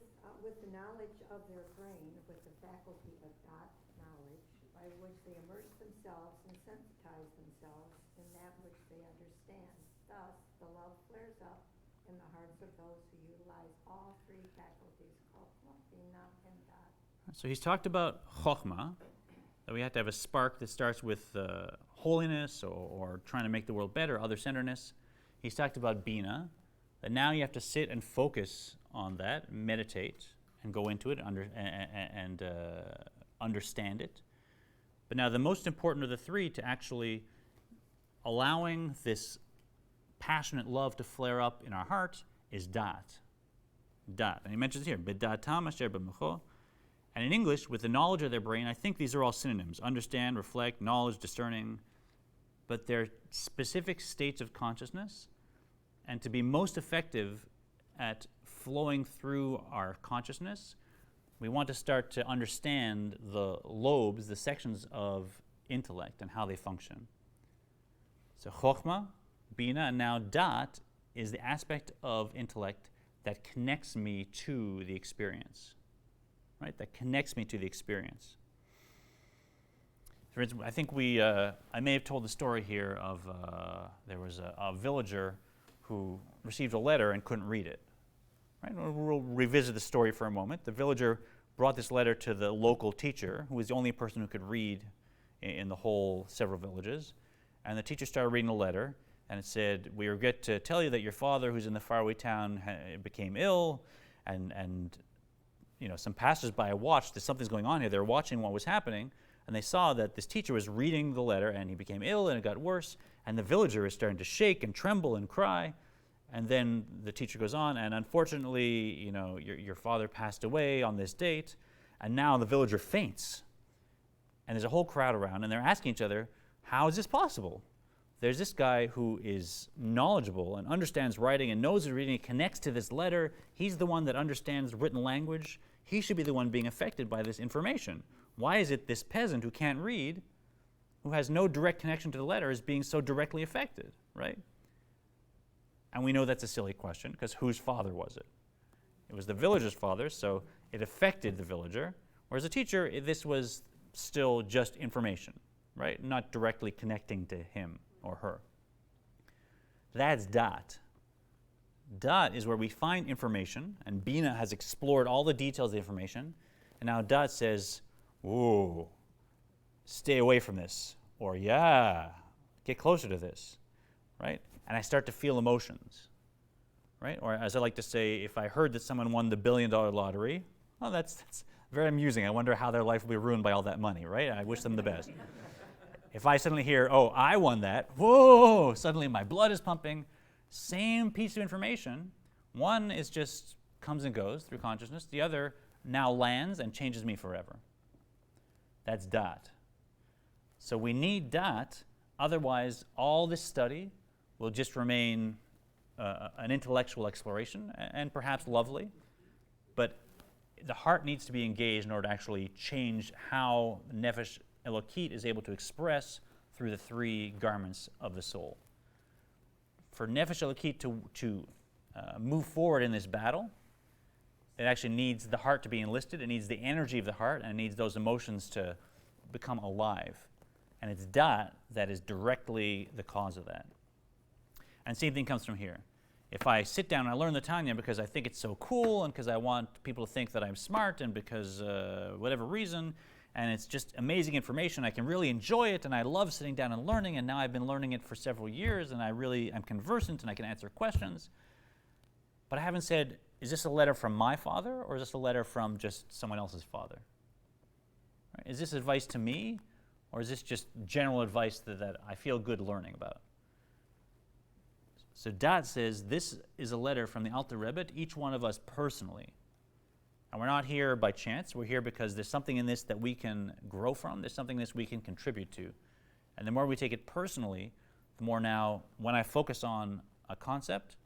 the knowledge of their brain, with the faculty of Dat knowledge, by which they immerse themselves and sensitize themselves in that which they understand. Thus, the love flares up in the hearts of those who utilize all three faculties, Chokhmah, Bina, and Dat. So he's talked about Chokhmah, that we have to have a spark that starts with holiness or trying to make the world better, other-centeredness. He's talked about Bina, that now you have to sit and focus on that, meditate, and go into it and understand it. But now the most important of the three to actually allowing this passionate love to flare up in our heart is dat. Dat. And he mentions here, b'datam asher b'mocho. And in English, with the knowledge of their brain, I think these are all synonyms. Understand, reflect, knowledge, discerning. But they're specific states of consciousness. And to be most effective at flowing through our consciousness, we want to start to understand the lobes, the sections of intellect and how they function. So chokhmah, bina, and now dat is the aspect of intellect that connects me to the experience. Right? That connects me to the experience. For instance, I think I may have told the story here of there was a villager who received a letter and couldn't read it. Right? We'll revisit the story for a moment. The villager brought this letter to the local teacher, who was the only person who could read in the whole several villages. And the teacher started reading the letter, and it said, "We regret to tell you that your father, who's in the faraway town, became ill," and some passersby watched that something's going on here. They were watching what was happening, and they saw that this teacher was reading the letter, and he became ill, and it got worse, and the villager is starting to shake and tremble and cry. And then the teacher goes on, and unfortunately, your father passed away on this date, and now the villager faints. And there's a whole crowd around, and they're asking each other, how is this possible? There's this guy who is knowledgeable and understands writing and knows his reading, connects to this letter. He's the one that understands written language. He should be the one being affected by this information. Why is it this peasant who can't read, who has no direct connection to the letter, is being so directly affected, right? And we know that's a silly question, because whose father was it? It was the villager's father, so it affected the villager. Whereas the teacher, this was still just information, right? Not directly connecting to him or her. That's dat. Dat is where we find information, and Bina has explored all the details of the information, and now dat says, "Ooh, stay away from this," or "Yeah, get closer to this," right? And I start to feel emotions, right? Or as I like to say, if I heard that someone won the $1 billion lottery, well, that's very amusing. I wonder how their life will be ruined by all that money, right? I wish them the best. If I suddenly hear, oh, I won that, whoa, suddenly my blood is pumping. Same piece of information. One is just comes and goes through consciousness. The other now lands and changes me forever. That's dat. So we need dat, otherwise all this study will just remain an intellectual exploration, and perhaps lovely, but the heart needs to be engaged in order to actually change how Nefesh Elokit is able to express through the three garments of the soul. For Nefesh Elokit to move forward in this battle, it actually needs the heart to be enlisted, it needs the energy of the heart, and it needs those emotions to become alive. And it's dat that is directly the cause of that. And same thing comes from here. If I sit down and I learn the Tanya because I think it's so cool and because I want people to think that I'm smart and because whatever reason, and it's just amazing information, I can really enjoy it, and I love sitting down and learning, and now I've been learning it for several years, and I'm conversant and I can answer questions. But I haven't said, is this a letter from my father, or is this a letter from just someone else's father? Right? Is this advice to me, or is this just general advice that I feel good learning about? So Dat says this is a letter from the Alter Rebbe to each one of us personally. And we're not here by chance. We're here because there's something in this that we can grow from. There's something in this we can contribute to. And the more we take it personally, the more now, when I focus on a concept,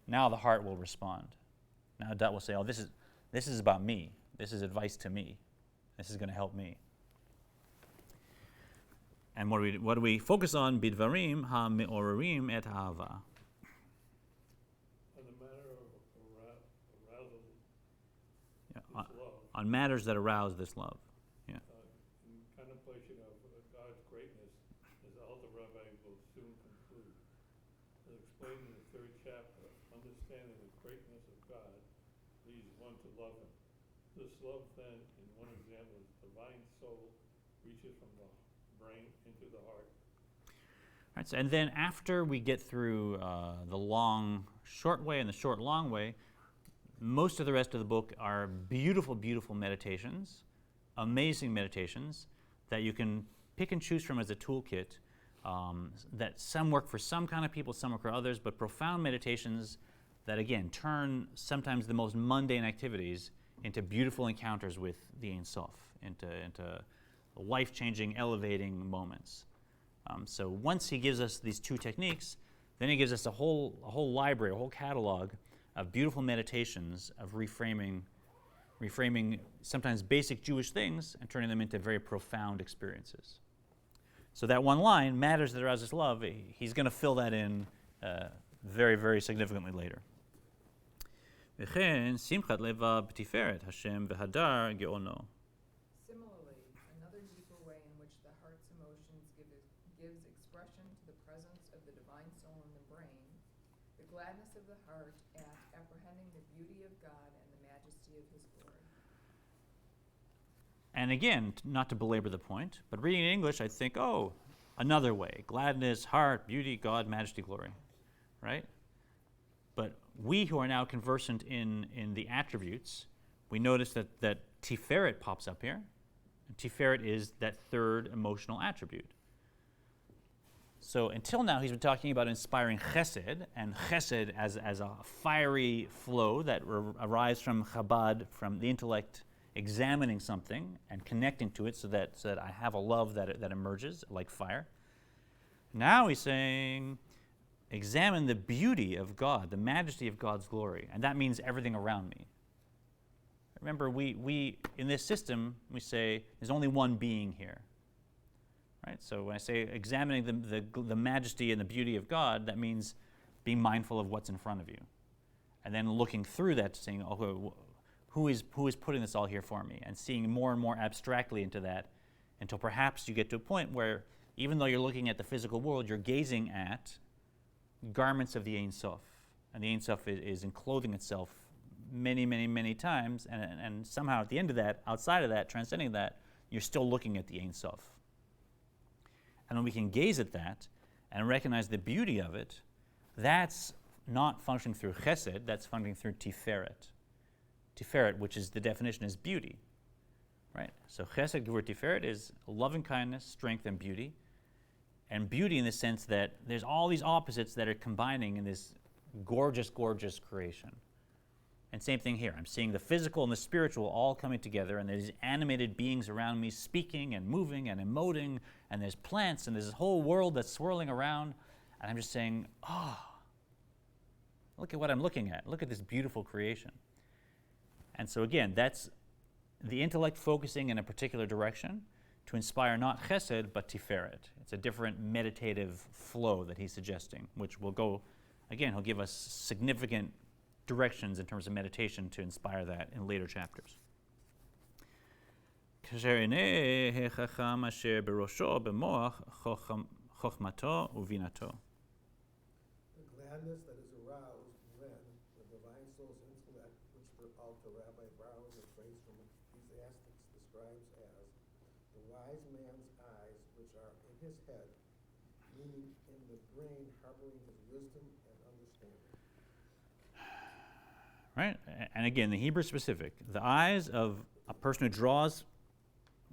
now the heart will respond. Now Dat will say, oh, this is about me. This is advice to me. This is going to help me. And what do we focus on? Bidvarim ha-me'orerim et ha'ava. On matters that arouse this love. Yeah. In contemplation of God's greatness, as the Alter Rebbe will soon conclude. As explained in the 3rd chapter, understanding the greatness of God leads one to love Him. This love then, in one example, is divine soul reaches from the brain into the heart. All right, so, and then after we get through the long, short way and the short, long way, most of the rest of the book are beautiful, beautiful meditations, amazing meditations that you can pick and choose from as a toolkit. That some work for some kind of people, some work for others, but profound meditations that, again, turn sometimes the most mundane activities into beautiful encounters with the Ein Sof, into life-changing, elevating moments. So once he gives us these two techniques, then he gives us a whole library, a whole catalog of beautiful meditations of reframing sometimes basic Jewish things and turning them into very profound experiences. So that one line, matters that arouses love, he's going to fill that in very, very significantly later. וכן שמחת לבב בתפארת השם והדר גאונו. Similarly, another deeper way in which the heart's emotions gives expression to the presence of the divine soul in the brain, the gladness of the heart at apprehending the beauty of God and the majesty of his glory. And again, not to belabor the point, but reading in English, I think, oh, another way. Gladness, heart, beauty, God, majesty, glory. Right? But we who are now conversant in the attributes, we notice that Tiferet pops up here. And Tiferet is that third emotional attribute. So until now, he's been talking about inspiring chesed, and chesed as a fiery flow that arrives from Chabad, from the intellect examining something and connecting to it so that I have a love that emerges like fire. Now he's saying, examine the beauty of God, the majesty of God's glory, and that means everything around me. Remember, we in this system, we say there's only one being here. Right? So when I say examining the majesty and the beauty of God, that means being mindful of what's in front of you. And then looking through that, saying, oh, who is putting this all here for me? And seeing more and more abstractly into that until perhaps you get to a point where even though you're looking at the physical world, you're gazing at garments of the Ein Sof. And the Ein Sof is enclothing itself many, many, many times, and somehow at the end of that, outside of that, transcending that, you're still looking at the Ein Sof. And when we can gaze at that and recognize the beauty of it, that's not functioning through chesed, that's functioning through tiferet. Tiferet, which is the definition, is beauty. Right? So chesed, gevurah, tiferet is loving kindness, strength, and beauty. And beauty in the sense that there's all these opposites that are combining in this gorgeous, gorgeous creation. And same thing here. I'm seeing the physical and the spiritual all coming together, and there's these animated beings around me speaking and moving and emoting, and there's plants, and there's this whole world that's swirling around, and I'm just saying, oh, look at what I'm looking at. Look at this beautiful creation. And so again, that's the intellect focusing in a particular direction to inspire not chesed, but tiferet. It's a different meditative flow that he's suggesting, which will go, again, he'll give us significant directions in terms of meditation to inspire that in later chapters. כאשר עיני החכם אשר בראשו במוח חוכמתו ובינתו. The gladness that is aroused when the divine soul's intellect, which the Alter Rabbi borrows a phrase from Ecclesiastes describes as the wise man's eyes, which are in his head, meaning in the brain harboring his wisdom and understanding. Right? And again, the Hebrew specific, the eyes of a person who draws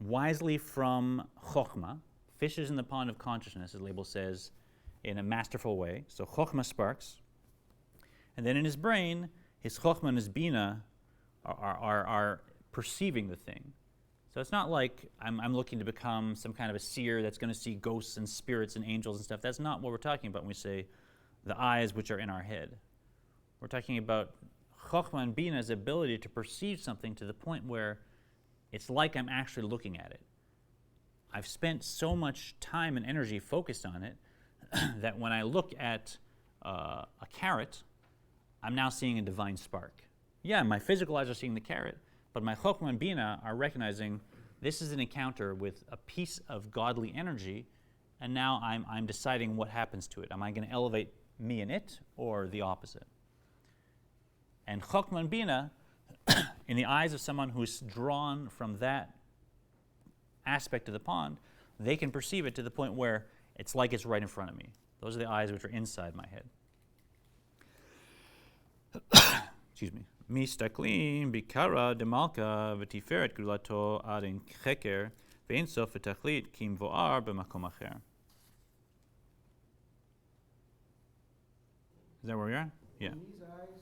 wisely from chokhmah, fishes in the pond of consciousness, as the label says, in a masterful way. So chokhmah sparks. And then in his brain, his chokhmah and his bina are perceiving the thing. So it's not like I'm looking to become some kind of a seer that's going to see ghosts and spirits and angels and stuff. That's not what we're talking about when we say the eyes which are in our head. We're talking about chokhmah and bina's ability to perceive something to the point where it's like I'm actually looking at it. I've spent so much time and energy focused on it that when I look at a carrot, I'm now seeing a divine spark. Yeah, my physical eyes are seeing the carrot, but my chokhmah and bina are recognizing this is an encounter with a piece of godly energy, and now I'm deciding what happens to it. Am I going to elevate me and it, or the opposite? And chokhmah and bina, in the eyes of someone who's drawn from that aspect of the pond, they can perceive it to the point where it's like it's right in front of me. Those are the eyes which are inside my head. Excuse me. מסתכלים בקרא דמלכה ותפארת גדולתו עד אין חקר ואין סוף ותכלית כי מבואר במקום אחר. Is that where we are? Yeah. When these eyes,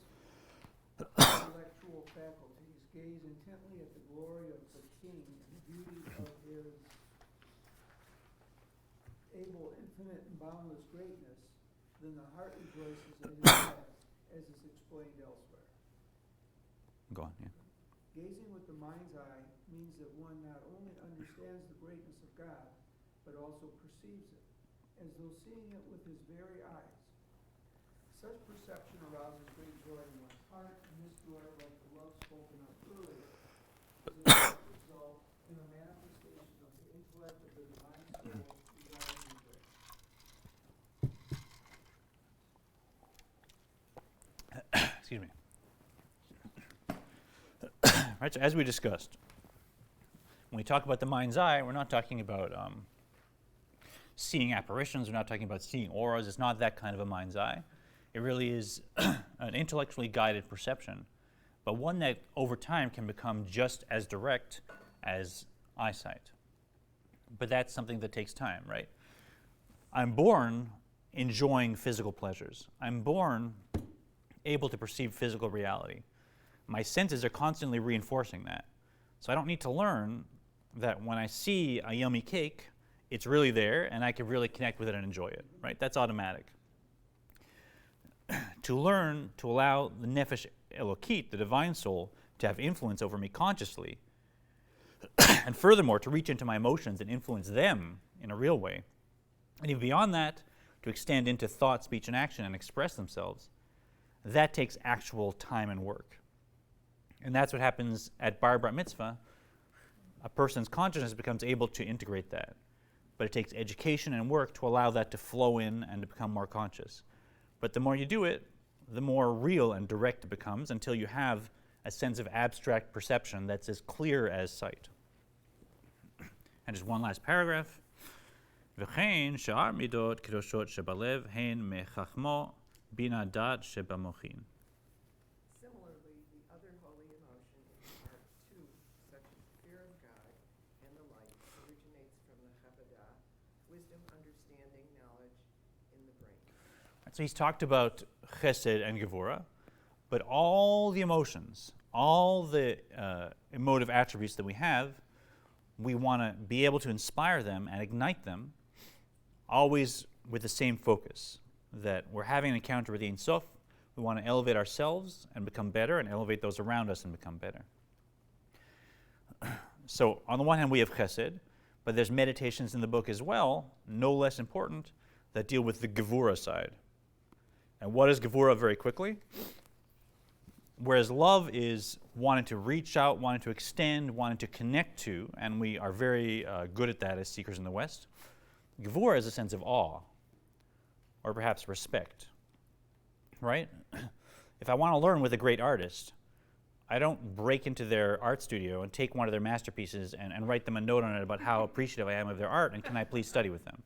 intellectual faculties, gaze intently at the glory of the king and the beauty of his able, infinite, and boundless greatness, then the heart rejoices in his head, as is explained elsewhere. Go on, yeah. Gazing with the mind's eye means that one not only understands the greatness of God, but also perceives it, as though seeing it with his very eyes. Such perception arouses great joy in one's heart, and this joy, like the love spoken of earlier, is a result in a manifestation of the intellect of the divine soul residing in grace. Excuse me. Right, so as we discussed, when we talk about the mind's eye, we're not talking about seeing apparitions, we're not talking about seeing auras, it's not that kind of a mind's eye. It really is an intellectually guided perception, but one that over time can become just as direct as eyesight. But that's something that takes time, right? I'm born enjoying physical pleasures. I'm born able to perceive physical reality. My senses are constantly reinforcing that. So I don't need to learn that when I see a yummy cake, it's really there and I can really connect with it and enjoy it, right? That's automatic. To learn to allow the nefesh elokit, the divine soul, to have influence over me consciously, and furthermore, to reach into my emotions and influence them in a real way, and even beyond that, to extend into thought, speech, and action and express themselves, that takes actual time and work. And that's what happens at Bar Bat Mitzvah. A person's consciousness becomes able to integrate that. But it takes education and work to allow that to flow in and to become more conscious. But the more you do it, the more real and direct it becomes until you have a sense of abstract perception that's as clear as sight. And just one last paragraph. וכן שאר מידות קדושות שבלב הן מחכמו בינה דעת שבמוחין. Similarly, the other holy emotion in the heart, too, such as fear of God and the like, originates from the Chabbadah, wisdom, understanding, knowledge in the brain. So he's talked about chesed and gevura, but all the emotions, all the emotive attributes that we have, we want to be able to inspire them and ignite them, always with the same focus, that we're having an encounter with the Ein Sof, we want to elevate ourselves and become better, and elevate those around us and become better. So on the one hand, we have chesed, but there's meditations in the book as well, no less important, that deal with the gevura side. And what is gevura very quickly? Whereas love is wanting to reach out, wanting to extend, wanting to connect to, and we are very good at that as seekers in the West, gevura is a sense of awe, or perhaps respect, right? If I want to learn with a great artist, I don't break into their art studio and take one of their masterpieces and write them a note on it about how appreciative I am of their art and can I please study with them.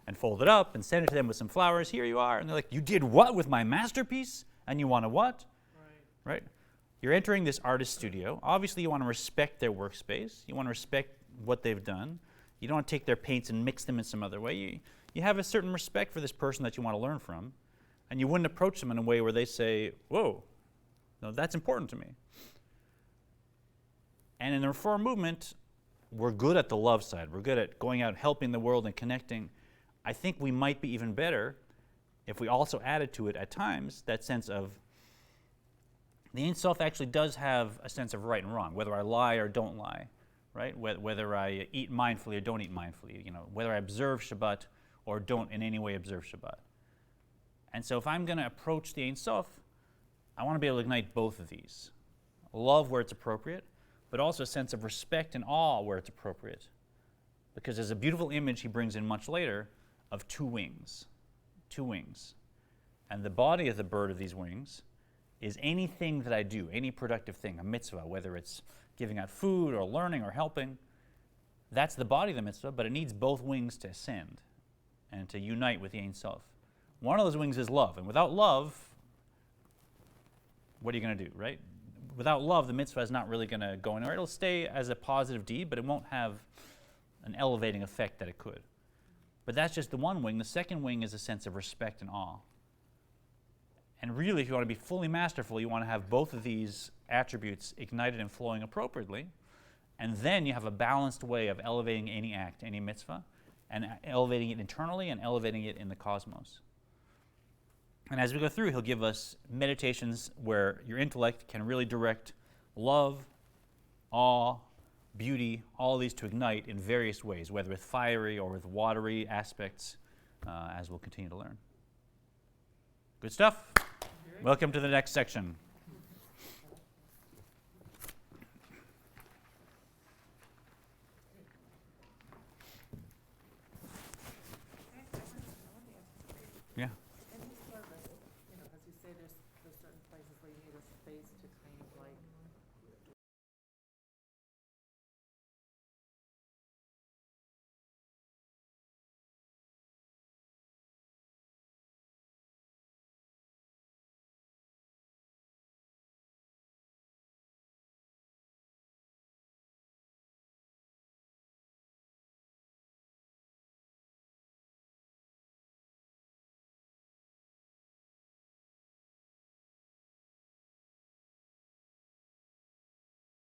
And fold it up and send it to them with some flowers. Here you are. And they're like, you did what with my masterpiece? And you want to what? Right? You're entering this artist studio. Obviously, you want to respect their workspace. You want to respect what they've done. You don't want to take their paints and mix them in some other way. You have a certain respect for this person that you want to learn from. And you wouldn't approach them in a way where they say, whoa, no, that's important to me. And in the Reform movement, we're good at the love side. We're good at going out and helping the world and connecting. I think we might be even better if we also added to it at times that sense of the Ein Sof actually does have a sense of right and wrong, whether I lie or don't lie, right? Whether I eat mindfully or don't eat mindfully, whether I observe Shabbat or don't in any way observe Shabbat. And so if I'm going to approach the Ein Sof, I want to be able to ignite both of these. Love where it's appropriate, but also a sense of respect and awe where it's appropriate. Because there's a beautiful image he brings in much later of two wings. And the body of the bird of these wings is anything that I do, any productive thing, a mitzvah, whether it's giving out food or learning or helping. That's the body of the mitzvah, but it needs both wings to ascend and to unite with the Ein Sof. One of those wings is love, and without love, what are you going to do, right? without love, the mitzvah is not really going to go anywhere. It'll stay as a positive deed, but it won't have an elevating effect that it could. But that's just the one wing. The second wing is a sense of respect and awe. And really, if you want to be fully masterful, you want to have both of these attributes ignited and flowing appropriately. And then you have a balanced way of elevating any act, any mitzvah, and elevating it internally and elevating it in the cosmos. And as we go through, he'll give us meditations where your intellect can really direct love, awe, beauty, all these to ignite in various ways, whether with fiery or with watery aspects, as we'll continue to learn. Good stuff. Welcome to the next section.